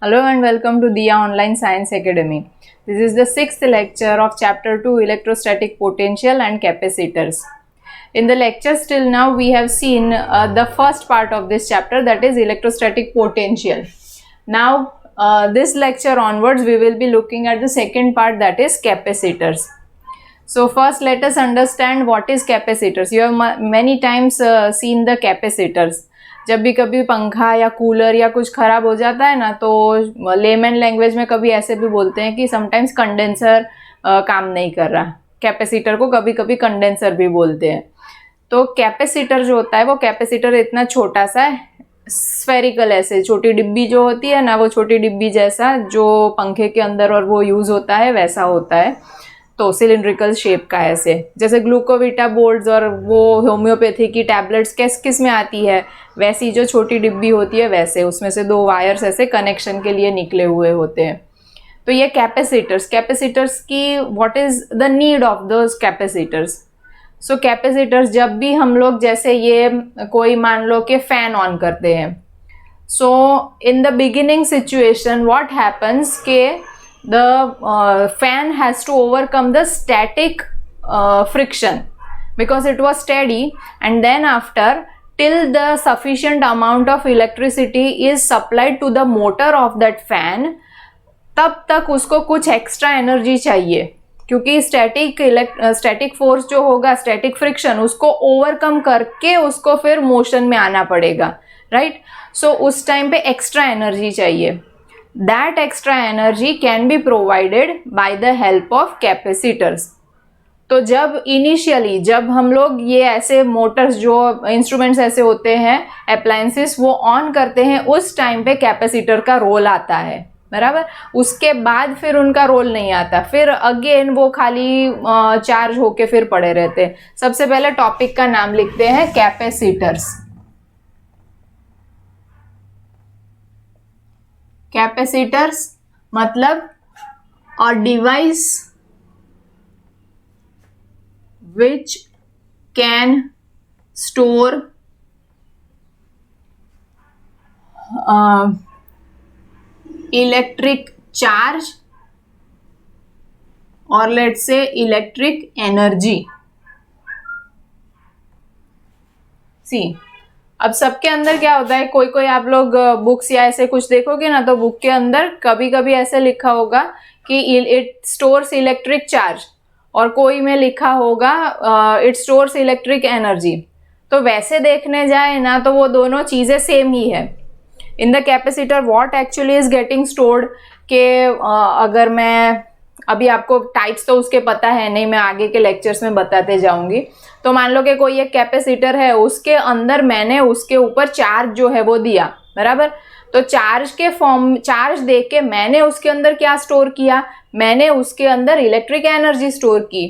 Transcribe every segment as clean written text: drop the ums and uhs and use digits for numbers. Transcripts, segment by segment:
Hello and welcome to Diya Online Science Academy. This is the sixth lecture of Chapter 2 Electrostatic Potential and Capacitors. In the lectures till now we have seen the first part of this chapter, that is electrostatic potential. Now this lecture onwards we will be looking at the second part, that is capacitors. So first let us understand what is capacitors. You have many times seen the capacitors. जब भी कभी पंखा या cooler या कुछ ख़राब हो जाता है ना, तो लेमन लैंग्वेज में कभी ऐसे भी बोलते हैं कि समटाइम्स कंडेंसर काम नहीं कर रहा. कैपेसिटर को कभी कभी कंडेंसर भी बोलते हैं. तो कैपेसिटर जो होता है वो कैपेसिटर इतना छोटा सा स्फेरिकल, ऐसे छोटी डिब्बी जो होती है ना, वो छोटी डिब्बी जैसा जो पंखे के अंदर और वो यूज़ होता है वैसा होता है. तो सिलिंड्रिकल शेप का ऐसे, जैसे ग्लूकोविटा बोर्ड्स और वो होम्योपैथी की टैबलेट्स किस में आती है, वैसी जो छोटी डिब्बी होती है वैसे, उसमें से दो वायर्स ऐसे कनेक्शन के लिए निकले हुए होते हैं. तो ये कैपेसिटर्स की what is the need of those capacitors. So capacitors जब भी हम लोग जैसे ये कोई मान लो कि फ़ैन ऑन करते हैं, so in the beginning situation what happens के the fan has to overcome the static friction because it was steady, and then after till the sufficient amount of electricity is supplied to the motor of that fan, तब तक उसको कुछ extra energy चाहिए, क्योंकि static force जो होगा, static friction, उसको overcome करके उसको फिर मोशन में आना पड़ेगा, राइट. सो उस टाइम पे एक्स्ट्रा एनर्जी चाहिए. That extra energy can be provided by the help of capacitors. तो जब हम लोग ये ऐसे मोटर्स, जो इंस्ट्रूमेंट्स ऐसे होते हैं, अप्लायंसेस, वो ऑन करते हैं, उस टाइम पे कैपेसिटर का रोल आता है, बराबर. उसके बाद फिर उनका रोल नहीं आता, फिर अगेन वो खाली चार्ज होके फिर पड़े रहते हैं. सबसे पहले टॉपिक का नाम लिखते हैं कैपेसिटर्स. कैपेसिटर्स मतलब a device which can store electric charge और लेट्स से इलेक्ट्रिक एनर्जी. सी, अब सबके अंदर क्या होता है, कोई आप लोग बुक्स या ऐसे कुछ देखोगे ना, तो बुक के अंदर कभी कभी ऐसे लिखा होगा कि इट स्टोर्स इलेक्ट्रिक चार्ज, और कोई में लिखा होगा इट स्टोर्स इलेक्ट्रिक एनर्जी. तो वैसे देखने जाए ना तो वो दोनों चीज़ें सेम ही है. In the capacitor what actually is getting stored के अगर मैं अभी आपको टाइप्स तो उसके पता है नहीं, मैं आगे के लेक्चर्स में बताते जाऊंगी. तो मान लो कि कोई एक कैपेसिटर है, उसके अंदर मैंने उसके ऊपर चार्ज जो है वो दिया, बराबर. तो चार्ज दे के मैंने उसके अंदर क्या स्टोर किया, मैंने उसके अंदर इलेक्ट्रिक एनर्जी स्टोर की.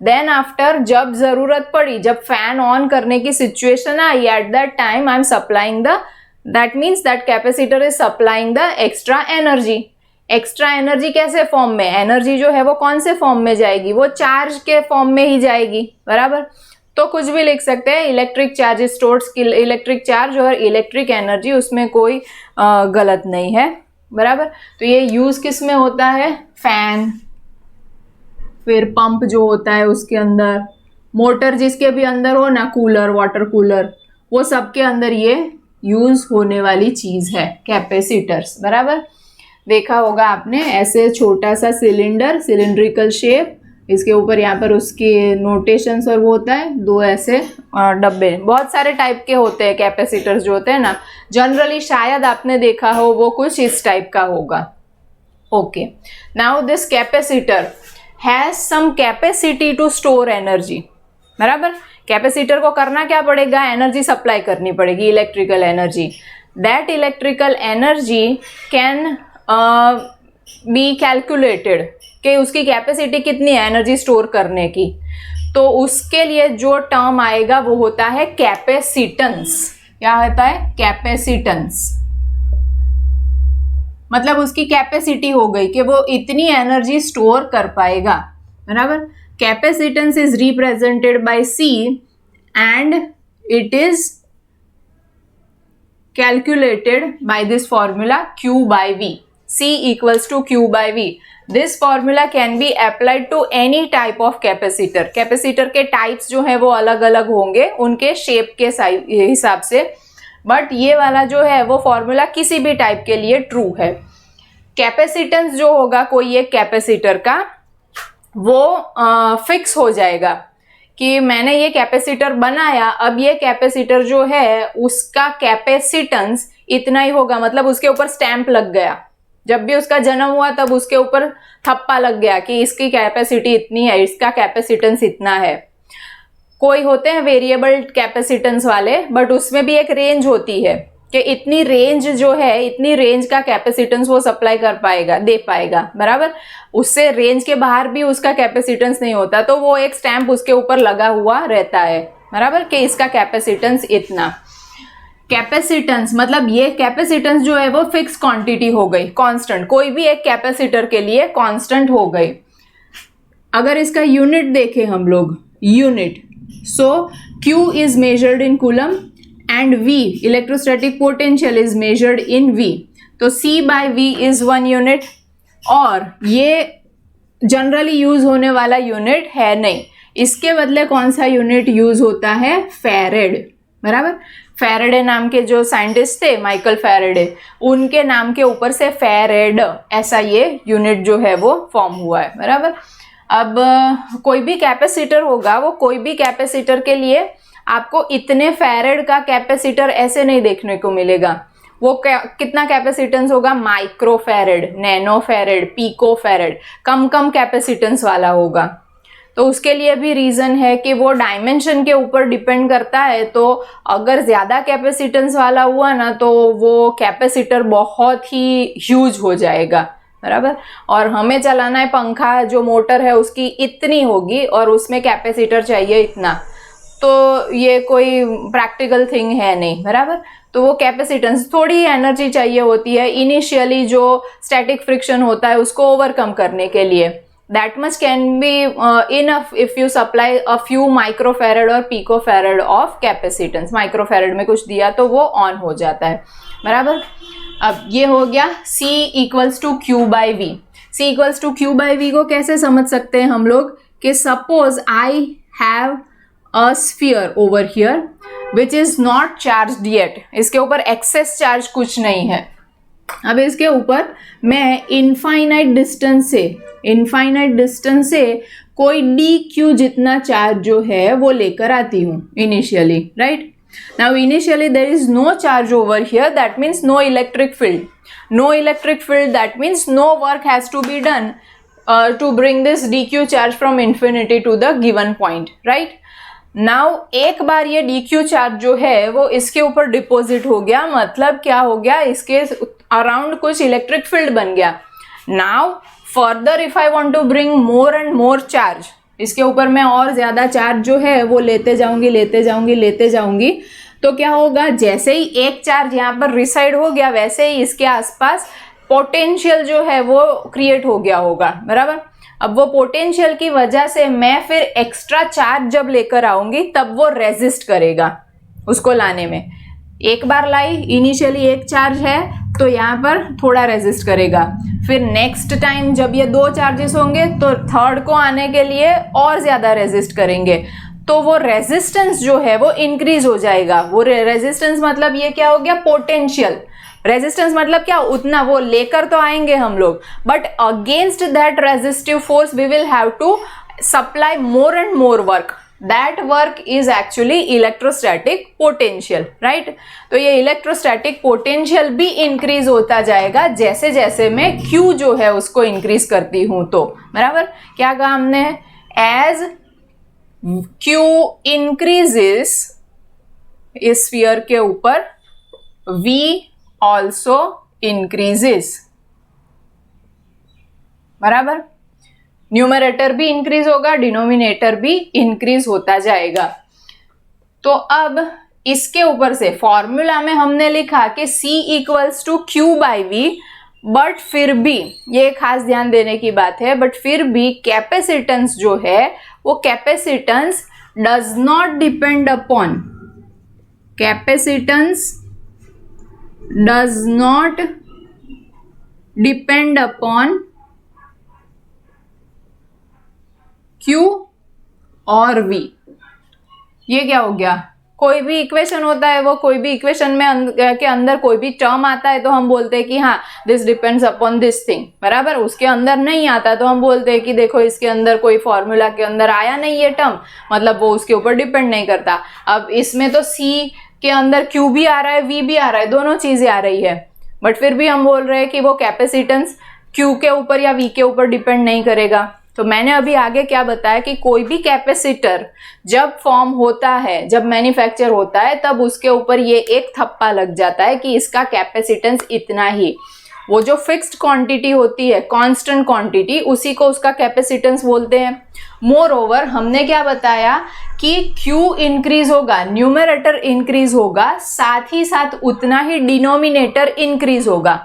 देन आफ्टर जब ज़रूरत पड़ी, जब फैन ऑन करने की situation I, eight that time I am supplying that means that capacitor is supplying the extra energy. Extra energy कैसे फॉर्म में, एनर्जी जो है वो कौन से फॉर्म में जाएगी, वो चार्ज के फॉर्म में ही जाएगी, बराबर. तो कुछ भी लिख सकते हैं, electric charge stores, electric charge और इलेक्ट्रिक एनर्जी, उसमें कोई गलत नहीं है, बराबर. तो ये यूज किस में होता है, फैन, फिर पंप जो होता है उसके अंदर, मोटर जिसके भी अंदर हो ना, कूलर, वाटर कूलर, वो सबके अंदर ये यूज होने वाली चीज है कैपेसिटर्स, बराबर. देखा होगा आपने, ऐसे छोटा सा सिलेंडर, सिलिंड्रिकल शेप, इसके ऊपर यहाँ पर उसके नोटेशंस और वो होता है, दो ऐसे डब्बे. बहुत सारे टाइप के होते हैं कैपेसिटर्स जो होते हैं ना, जनरली शायद आपने देखा हो वो कुछ इस टाइप का होगा. Okay, now this capacitor has some capacity to store energy, बराबर. कैपेसिटर को करना क्या पड़ेगा, एनर्जी सप्लाई करनी पड़ेगी, electrical energy. That electrical energy can be calculated कि उसकी कैपेसिटी कितनी है एनर्जी स्टोर करने की. तो उसके लिए जो टर्म आएगा वो होता है कैपेसिटेंस. क्या होता है, कैपेसिटेंस. मतलब उसकी कैपेसिटी हो गई कि वो इतनी एनर्जी स्टोर कर पाएगा, बराबर. Capacitance is represented by C and it is calculated by this formula Q by V. C equals to Q by V. This formula can be applied to any type of capacitor. Capacitor के types जो है वो अलग अलग होंगे उनके shape के हिसाब से, बट ये वाला जो है वो फॉर्मूला किसी भी टाइप के लिए ट्रू है. कैपेसिटेंस जो होगा कोई एक कैपेसिटर का वो फिक्स हो जाएगा कि मैंने ये कैपेसिटर बनाया, अब ये कैपेसिटर जो है उसका कैपेसिटेंस इतना ही होगा, मतलब उसके ऊपर स्टैंप लग गया. जब भी उसका जन्म हुआ तब उसके ऊपर थप्पा लग गया कि इसकी कैपेसिटी इतनी है, इसका कैपेसिटेंस इतना है. कोई होते हैं वेरिएबल कैपेसिटेंस वाले, बट उसमें भी एक रेंज होती है कि इतनी रेंज जो है, इतनी रेंज का कैपेसिटेंस वो सप्लाई कर पाएगा, दे पाएगा, बराबर. उससे रेंज के बाहर भी उसका कैपेसिटेंस नहीं होता, तो वो एक स्टैंप उसके ऊपर लगा हुआ रहता है, बराबर, कि इसका कैपेसिटेंस इतना. कैपेसिटेंस मतलब ये कैपेसिटेंस जो है वो फिक्स क्वांटिटी हो गई, कांस्टेंट. कोई भी एक कैपेसिटर के लिए कांस्टेंट हो गई. अगर इसका यूनिट देखें हम लोग, unit, so Q is measured in coulomb and V electrostatic potential is measured in V. तो C by V is 1 unit, और ये जनरली यूज होने वाला यूनिट है नहीं. इसके बदले कौन सा यूनिट यूज होता है? फैरेड, बराबर. फैरेडे नाम के जो साइंटिस्ट थे, माइकल फैरेडे, उनके नाम के ऊपर से फैरेड ऐसा ये यूनिट जो है वो फॉर्म हुआ है, बराबर. अब कोई भी कैपेसिटर होगा, वो कोई भी कैपेसिटर के लिए आपको इतने फैरेड का कैपेसिटर ऐसे नहीं देखने को मिलेगा. वो कितना कैपेसिटेंस होगा? Micro farad, nano farad, pico farad, कम कम कैपेसिटेंस वाला होगा. तो उसके लिए भी रीज़न है कि वो डायमेंशन के ऊपर डिपेंड करता है. तो अगर ज़्यादा कैपेसिटेंस वाला हुआ ना तो वो कैपेसिटर बहुत ही ह्यूज हो जाएगा, बराबर. और हमें चलाना है पंखा, जो मोटर है उसकी इतनी होगी और उसमें कैपेसिटर चाहिए इतना, तो ये कोई प्रैक्टिकल थिंग है नहीं, बराबर. तो वो कैपेसिटेंस, थोड़ी एनर्जी चाहिए होती है इनिशियली जो स्टैटिक फ्रिक्शन होता है उसको ओवरकम करने के लिए. That much can be enough if you supply a few microfarad और picofarad of capacitance. माइक्रोफैरड में कुछ दिया तो वो ऑन हो जाता है, बराबर. अब ये हो गया C equals to Q by V. C equals to Q by V को कैसे समझ सकते हैं हम लोग कि suppose I have a sphere over here which is not charged yet. इसके ऊपर excess charge कुछ नहीं है. अब इसके ऊपर मैं इनफाइनाइट डिस्टेंस से कोई dq जितना चार्ज जो है वो लेकर आती हूँ initially, right. Now initially there is no charge over here, that means no electric field. No electric field, that means no work has to be done to bring this dq charge from infinity to the given point, right. Now एक बार ये dq charge जो है वो इसके ऊपर deposit हो गया, मतलब क्या हो गया, इसके अराउंड कुछ इलेक्ट्रिक फील्ड बन गया. Now further if I want to bring more and more charge, इसके ऊपर मैं और ज्यादा चार्ज जो है वो लेते जाऊंगी, तो क्या होगा, जैसे ही एक चार्ज यहाँ पर रिसाइड हो गया वैसे ही इसके आसपास पोटेंशियल जो है वो क्रिएट हो गया होगा, बराबर. अब वो पोटेंशियल की वजह से मैं फिर एक्स्ट्रा चार्ज जब लेकर आऊंगी तब वो रेजिस्ट करेगा उसको लाने में. एक बार लाई, इनिशियली एक चार्ज है तो यहाँ पर थोड़ा रेजिस्ट करेगा. फिर नेक्स्ट टाइम जब ये 2 चार्जेस होंगे तो थर्ड को आने के लिए और ज्यादा रेजिस्ट करेंगे, तो वो रेजिस्टेंस जो है वो इंक्रीज हो जाएगा. वो रेजिस्टेंस मतलब ये क्या हो गया, पोटेंशियल. रेजिस्टेंस मतलब क्या, उतना वो लेकर तो आएंगे हम लोग, but against that resistive force we will have to supply more and more work. That work is actually electrostatic potential, right. तो ये इलेक्ट्रोस्टैटिक पोटेंशियल भी इंक्रीज होता जाएगा जैसे जैसे मैं Q जो है उसको इंक्रीज करती हूं, तो बराबर. क्या कहा हमने, एज Q इंक्रीजेस इस स्फीयर के ऊपर V ऑल्सो इंक्रीजेस, बराबर. न्यूमरेटर भी इंक्रीज होगा, डिनोमिनेटर भी इंक्रीज होता जाएगा. तो अब इसके ऊपर से फॉर्मूला में हमने लिखा कि C equals to Q by V, but फिर भी ये खास ध्यान देने की बात है, बट फिर भी कैपेसिटेंस जो है वो capacitance does not depend upon, capacitance does not depend upon Q और V। ये क्या हो गया, कोई भी इक्वेशन होता है, वो कोई भी इक्वेशन में के अंदर कोई भी टर्म आता है तो हम बोलते हैं कि हाँ this depends upon this thing, बराबर। उसके अंदर नहीं आता तो हम बोलते हैं कि देखो इसके अंदर कोई फॉर्मूला के अंदर आया नहीं ये टर्म, मतलब वो उसके ऊपर डिपेंड नहीं करता। अब इसमें तो C के अंदर Q भी आ रहा है, V भी आ रहा है, दोनों चीजें आ रही है, बट फिर भी हम बोल रहे हैं कि वो कैपेसिटेंस Q के ऊपर या V के ऊपर डिपेंड नहीं करेगा। तो मैंने अभी आगे क्या बताया कि कोई भी कैपेसिटर जब फॉर्म होता है, जब मैन्युफैक्चर होता है, तब उसके ऊपर ये एक थप्पा लग जाता है कि इसका कैपेसिटेंस इतना ही। वो जो फिक्स्ड क्वांटिटी होती है, कांस्टेंट क्वांटिटी, उसी को उसका कैपेसिटेंस बोलते हैं। मोर ओवर हमने क्या बताया कि Q इंक्रीज होगा, न्यूमरेटर इंक्रीज होगा, साथ ही साथ उतना ही डिनोमिनेटर इंक्रीज होगा।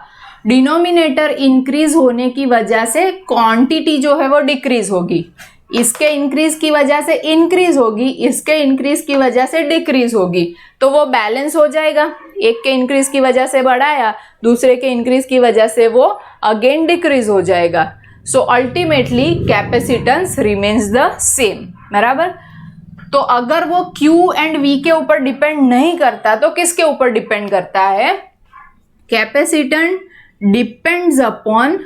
डिनोमिनेटर इंक्रीज होने की वजह से क्वांटिटी जो है वो डिक्रीज होगी, इसके इंक्रीज की वजह से इंक्रीज होगी, इसके इंक्रीज की वजह से डिक्रीज होगी, तो वो बैलेंस हो जाएगा। एक के इंक्रीज की वजह से बढ़ाया, दूसरे के इंक्रीज की वजह से वो अगेन डिक्रीज हो जाएगा। So ultimately capacitance remains the same, बराबर। तो अगर वो Q एंड V के ऊपर डिपेंड नहीं करता तो किसके ऊपर डिपेंड करता है? Capacitance depends upon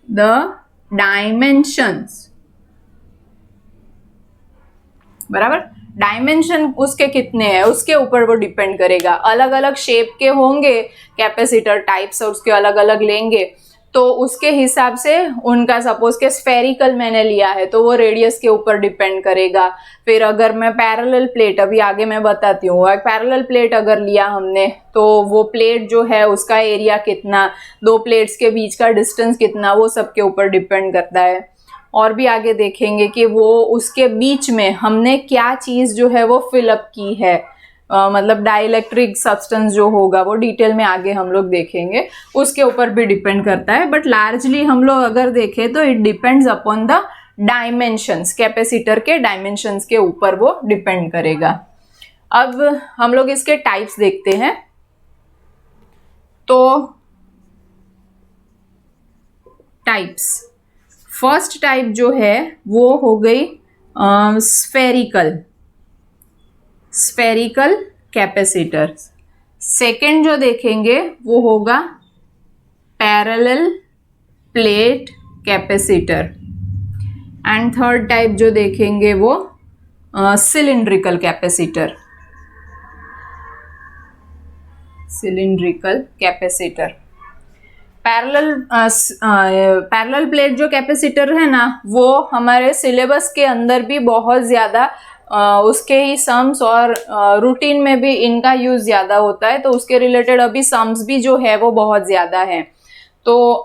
the dimensions, बराबर। डायमेंशन उसके कितने हैं उसके ऊपर वो डिपेंड करेगा। अलग अलग शेप के होंगे कैपेसिटर टाइप्स, और उसके अलग अलग लेंगे तो उसके हिसाब से उनका, सपोज के स्फेरिकल मैंने लिया है तो वो रेडियस के ऊपर डिपेंड करेगा। फिर अगर मैं पैरेलल प्लेट, अभी आगे मैं बताती हूँ, पैरेलल प्लेट अगर लिया हमने तो वो प्लेट जो है उसका एरिया कितना, दो प्लेट्स के बीच का डिस्टेंस कितना, वो सब के ऊपर डिपेंड करता है। और भी आगे देखेंगे कि वो उसके बीच में हमने क्या चीज जो है वो फिलअप की है, मतलब डाइलेक्ट्रिक सब्सटेंस जो होगा वो डिटेल में आगे हम लोग देखेंगे, उसके ऊपर भी डिपेंड करता है। बट लार्जली हम लोग अगर देखें तो it depends upon the dimensions, capacitor के डायमेंशंस के ऊपर वो डिपेंड करेगा। अब हम लोग इसके टाइप्स देखते हैं। तो टाइप्स, फर्स्ट टाइप जो है वो हो गई स्फेरिकल कैपेसिटर। सेकेंड जो देखेंगे वो होगा parallel plate capacitor. And third type जो देखेंगे वो सिलिंड्रिकल कैपेसिटर। पैरेलल प्लेट जो कैपेसिटर है ना, वो हमारे सिलेबस के अंदर भी बहुत ज़्यादा उसके ही सम्स और रूटीन में भी इनका यूज ज़्यादा होता है, तो उसके रिलेटेड अभी सम्स भी जो है वो बहुत ज़्यादा है। तो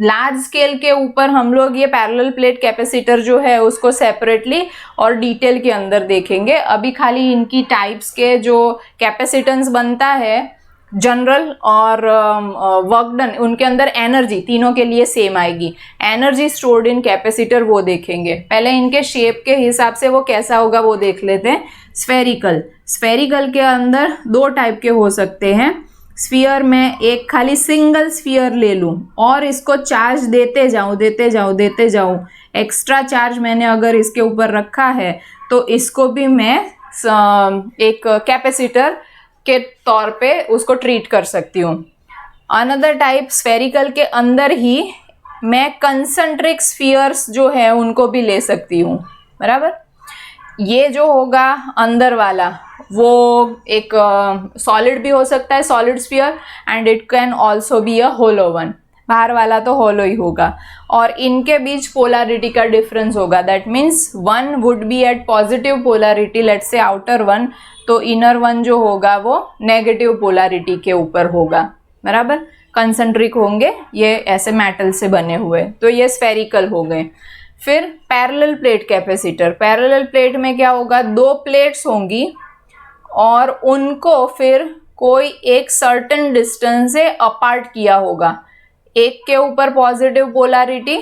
लार्ज स्केल के ऊपर हम लोग ये पैरेलल प्लेट कैपेसिटर जो है उसको सेपरेटली और डिटेल के अंदर देखेंगे। अभी खाली इनकी टाइप्स के जो कैपेसिटेंस बनता है, जनरल और वर्क डन, उनके अंदर एनर्जी तीनों के लिए सेम आएगी। एनर्जी स्टोर्ड इन कैपेसिटर वो देखेंगे। पहले इनके शेप के हिसाब से वो कैसा होगा वो देख लेते हैं। स्फेरिकल के अंदर दो टाइप के हो सकते हैं। स्फीयर में एक खाली सिंगल स्फीयर ले लूं और इसको चार्ज देते जाऊं, एक्स्ट्रा चार्ज मैंने अगर इसके ऊपर रखा है तो इसको भी मैं एक कैपेसिटर के तौर पे उसको ट्रीट कर सकती हूँ। अनदर टाइप, स्फेरिकल के अंदर ही मैं कंसंट्रिक स्फीयर्स जो है उनको भी ले सकती हूँ, बराबर। ये जो होगा अंदर वाला वो एक सॉलिड भी हो सकता है, solid sphere, and it can also be a hollow one. बाहर वाला तो होलो ही होगा और इनके बीच पोलैरिटी का डिफरेंस होगा। That means one would be at positive polarity, let's say outer one, तो इनर वन जो होगा वो नेगेटिव पोलैरिटी के ऊपर होगा, बराबर। कंसंट्रिक होंगे, ये ऐसे मेटल से बने हुए, तो ये स्फेरिकल हो गए। फिर parallel plate capacitor. Parallel plate में क्या होगा, दो प्लेट्स होंगी और उनको फिर कोई एक सर्टेन डिस्टेंस से अपार्ट किया होगा। एक के ऊपर पॉजिटिव पोलैरिटी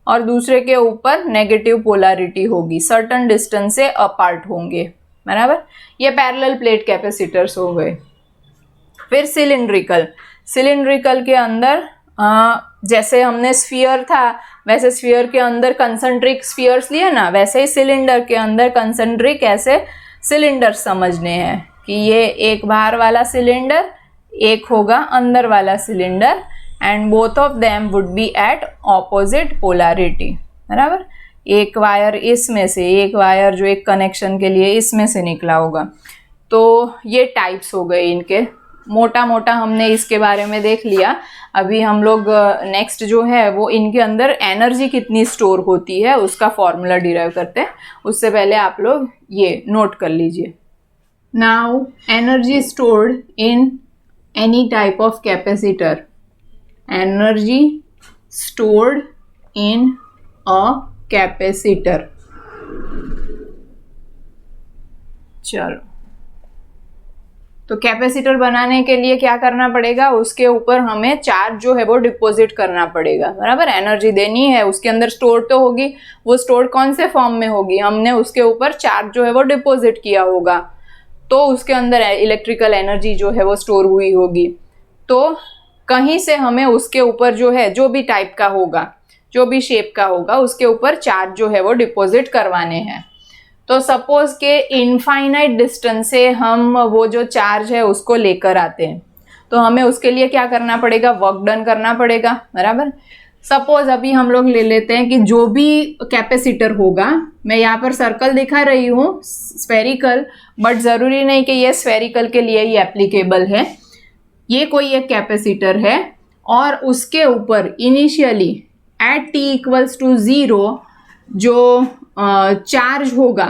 और दूसरे के ऊपर नेगेटिव पोलैरिटी होगी, सर्टेन डिस्टेंस से अपार्ट होंगे, बराबर। ये पैरेलल प्लेट कैपेसिटर्स हो गए। फिर सिलिंड्रिकल, सिलिंड्रिकल के अंदर जैसे हमने स्फीयर था वैसे स्फीयर के अंदर कंसेंट्रिक स्फीयर्स लिए ना, वैसे ही सिलेंडर के अंदर कंसेंट्रिक ऐसे सिलेंडर समझने हैं कि ये एक बाहर वाला सिलेंडर, एक होगा अंदर वाला cylinder, and both of them would be at opposite polarity, बराबर। एक वायर इसमें से, एक वायर जो एक कनेक्शन के लिए इसमें से निकला होगा। तो ये टाइप्स हो गए इनके, मोटा मोटा हमने इसके बारे में देख लिया। अभी हम लोग नेक्स्ट जो है वो इनके अंदर एनर्जी कितनी स्टोर होती है उसका फॉर्मूला डिराइव करते हैं। उससे पहले आप लोग ये नोट कर लीजिए। Now energy stored in any type of capacitor, energy stored in a capacitor. चलो, तो कैपेसिटर बनाने के लिए क्या करना पड़ेगा, उसके ऊपर हमें चार्ज जो है वो डिपॉजिट करना पड़ेगा, बराबर। एनर्जी देनी है, उसके अंदर स्टोर तो होगी, वो स्टोर कौन से फॉर्म में होगी, हमने उसके ऊपर चार्ज जो है वो डिपॉजिट किया होगा, तो उसके अंदर इलेक्ट्रिकल एनर्जी जो है वो स्टोर हुई होगी। तो कहीं से हमें उसके ऊपर जो है, जो भी टाइप का होगा, जो भी शेप का होगा, उसके ऊपर चार्ज जो है वो डिपॉजिट करवाने हैं। तो सपोज के इनफाइनाइट डिस्टेंस से हम वो जो चार्ज है उसको लेकर आते हैं, तो हमें उसके लिए क्या करना पड़ेगा, वर्क डन करना पड़ेगा, बराबर। सपोज अभी हम लोग ले लेते हैं कि जो भी कैपेसिटर होगा, मैं यहाँ पर सर्कल दिखा रही हूँ स्फेरिकल, बट ज़रूरी नहीं कि ये स्फेरिकल के लिए ही एप्लीकेबल है। ये कोई एक कैपेसिटर है और उसके ऊपर initially at t equals to 0 जो चार्ज होगा,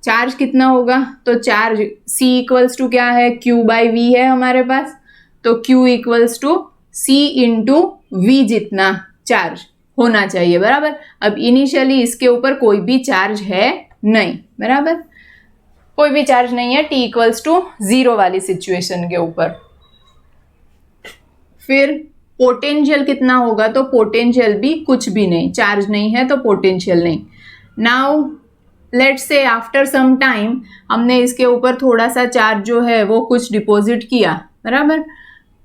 चार्ज कितना होगा, तो चार्ज C इक्वल्स टू क्या है, Q बाई V है हमारे पास, तो Q equals to C into V जितना चार्ज होना चाहिए, बराबर। अब इनिशियली इसके ऊपर कोई भी चार्ज है नहीं, बराबर, कोई भी चार्ज नहीं है t इक्वल्स टू 0 वाली सिचुएशन के ऊपर। फिर पोटेंशियल कितना होगा, तो पोटेंशियल भी कुछ भी नहीं, चार्ज नहीं है तो पोटेंशियल नहीं। Now let's say after some time हमने इसके ऊपर थोड़ा सा चार्ज जो है वो कुछ डिपॉजिट किया, बराबर,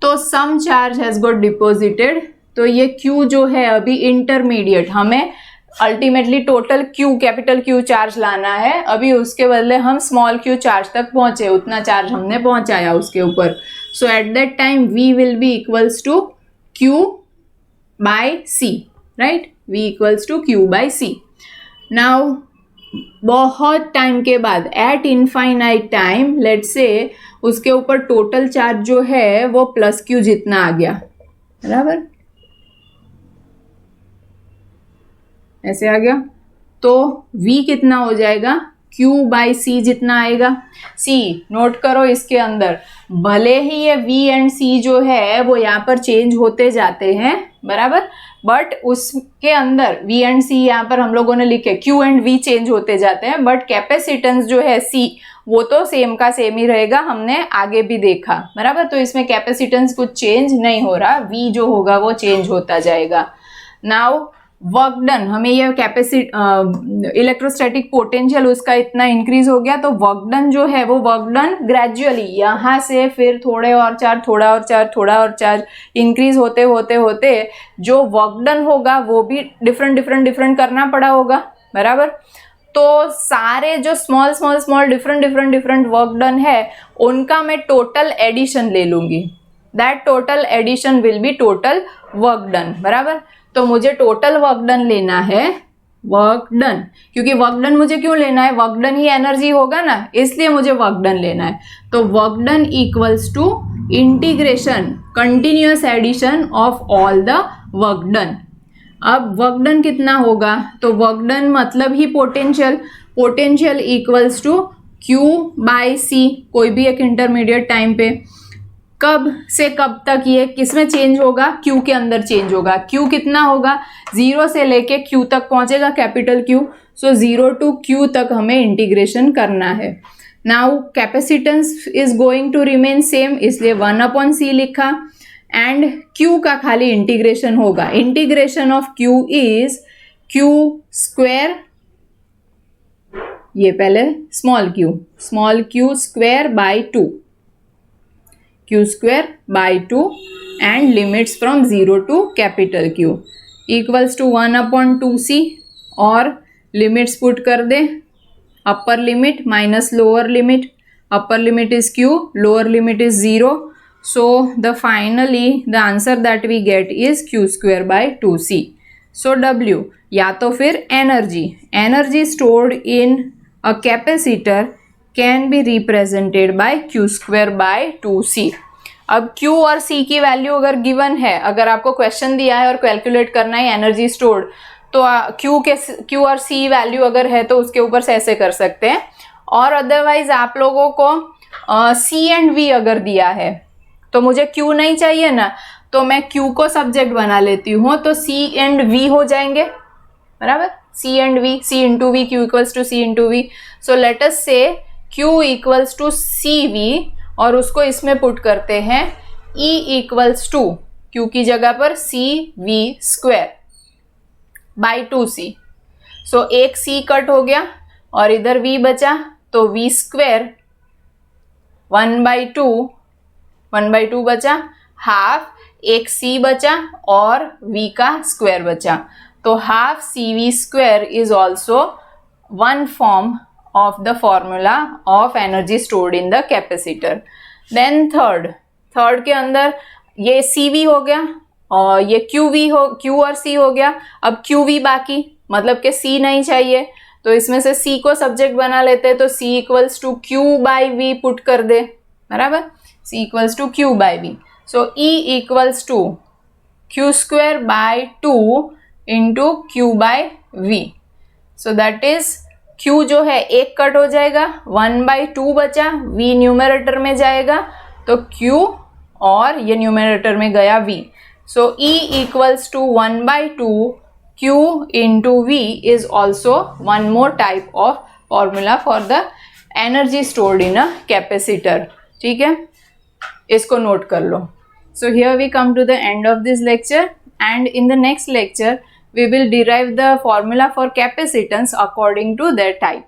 तो some charge has got deposited, तो ये Q जो है अभी इंटरमीडिएट, हमें ultimately total Q capital Q charge लाना है, अभी उसके बदले हम स्मॉल q चार्ज तक पहुंचे, उतना चार्ज हमने पहुंचाया उसके ऊपर। So at that time V will be equals to Q by C, right, V equals to Q by C। Now बहुत टाइम के बाद eight infinite time, let's say उसके ऊपर टोटल चार्ज जो है वो प्लस Q जितना आ गया, बराबर, ऐसे आ गया, तो V कितना हो जाएगा, Q बाई C जितना आएगा। C नोट करो, इसके अंदर भले ही ये V एंड C जो है वो यहाँ पर चेंज होते जाते हैं, बराबर, बट उसके अंदर V एंड C यहाँ पर हम लोगों ने लिखे, Q एंड V चेंज होते जाते हैं, बट कैपेसिटेंस जो है C वो तो सेम का सेम ही रहेगा, हमने आगे भी देखा, बराबर। तो इसमें कैपेसिटेंस कुछ चेंज नहीं हो रहा, V जो होगा वो चेंज होता जाएगा। नाउ वर्क डन, हमें ये इलेक्ट्रोस्टैटिक पोटेंशियल उसका इतना इंक्रीज हो गया, तो वर्क डन जो है वो वर्क डन ग्रेजुअली यहाँ से फिर थोड़े और चार्ज, थोड़ा और चार्ज, थोड़ा और चार्ज इंक्रीज होते होते होते जो वर्क डन होगा वो भी डिफरेंट करना पड़ा होगा, बराबर। तो सारे जो स्मॉल डिफरेंट वर्क डन है उनका मैं टोटल एडिशन ले लूंगी, that total addition will be total work done, बराबर। तो मुझे टोटल वर्क डन लेना है, वर्क डन, क्योंकि वर्क डन मुझे क्यों लेना है, वर्क डन ही एनर्जी होगा ना, इसलिए मुझे वर्क डन लेना है। तो work done equals to integration, continuous addition of all the work done. अब वर्क डन कितना होगा, तो वर्क डन मतलब ही potential, potential equals to Q by C, कोई भी एक इंटरमीडिएट टाइम पे, कब से कब तक ये किसमें चेंज होगा, Q के अंदर चेंज होगा। Q कितना होगा, 0 से लेके Q तक पहुंचेगा, capital Q, so 0 to Q तक हमें इंटीग्रेशन करना है। Now capacitance is going to remain same, इसलिए 1/C लिखा, एंड Q का खाली इंटीग्रेशन होगा, integration of Q is Q square, ये पहले small q square by 2, q square by 2 and limits from 0 to capital Q equals to 1 upon 2c और limits put कर दे, upper limit minus lower limit, upper limit is q, lower limit is 0, so the finally the answer that we get is q square by 2c. So W या तो फिर energy stored in a capacitor can be represented by q square by 2c. अब Q और C की value अगर given है, अगर आपको क्वेश्चन दिया है और कैलकुलेट करना है एनर्जी स्टोर्ड, तो Q और C वैल्यू अगर है तो उसके ऊपर से ऐसे कर सकते हैं, और अदरवाइज आप लोगों को C एंड V अगर दिया है तो मुझे Q नहीं चाहिए ना, तो मैं Q को सब्जेक्ट बना लेती हूँ, तो C एंड V हो जाएंगे, बराबर, C and V, C into V, Q equals to C into V. So let us say Q equals to CV और उसको इसमें पुट करते हैं E इक्वल्स टू Q की जगह पर CV स्क्वायर बाई 2C. सो एक C कट हो गया और इधर V बचा, तो V स्क्वायर 1/2 बचा, हाफ एक C बचा और V का स्क्वायर बचा, तो half CV square is also one form of the formula of energy stored in the capacitor. Then third के अंदर ये CV हो गया और ये Q और C हो गया. अब QV बाकी, मतलब कि C नहीं चाहिए, तो इसमें से C को सब्जेक्ट बना लेते हैं, तो C equals to Q by V put कर दे, बराबर, C equals to Q by V. So E equals to Q square by 2 into Q by V. So that is Q जो है एक कट हो जाएगा, 1/2 बचा, V न्यूमरेटर में जाएगा, तो Q और ये न्यूमरेटर में गया V. So E equals to 1/2 Q into V is also one more type of formula for the energy stored in a capacitor. ठीक है, इसको नोट कर लो. So here we come to the end of this lecture, and in the next lecture we will derive the formula for capacitance according to their type.